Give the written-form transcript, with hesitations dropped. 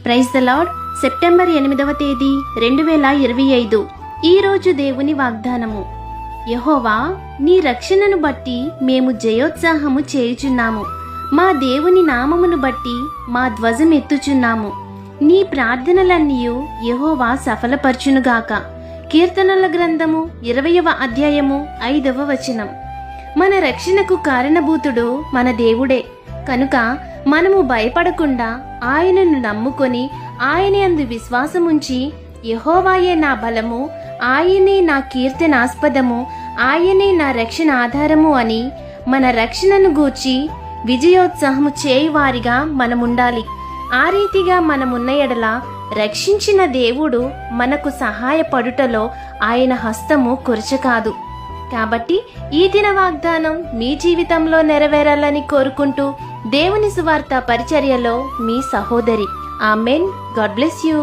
Praise the lord. September 8వ తేదీ 2025. ఈరోజు దేవుని వాగ్దానము. యెహోవా, నీ రక్షణను బట్టి మేము జయోత్సాహము చేయుచున్నాము. మా దేవుని నామమును బట్టి మా ధ్వజమెత్తుచున్నాము. నీ ప్రార్థనలన్నీయు యెహోవా సఫలపరచునుగాక. కీర్తనల గ్రంథము 20వ అధ్యాయము 5వ వచనం. మన రక్షణకు కారణభూతుడు మన దేవుడే కనుక మనము భయపడకుండా ఆయనను నమ్ముకొని ఆయన యందు విశ్వాసముంచి, యెహోవాయే నా బలము, ఆయనే నా కీర్తనాస్పదము, ఆయనే నా రక్షణ ఆధారము అని మన రక్షణను గూర్చి విజయోత్సాహము చేయువారిగా మనముండాలి. ఆ రీతిగా మనమున్న ఎడల రక్షించిన దేవుడు మనకు సహాయపడుటలో ఆయన హస్తము కొరచకాదు. కాబట్టి ఈ దిన వాగ్దానం మీ జీవితంలో నెరవేరాలని కోరుకుంటూ దేవుని సువార్త పరిచర్యలో మీ సహోదరి. ఆమెన్. God bless you.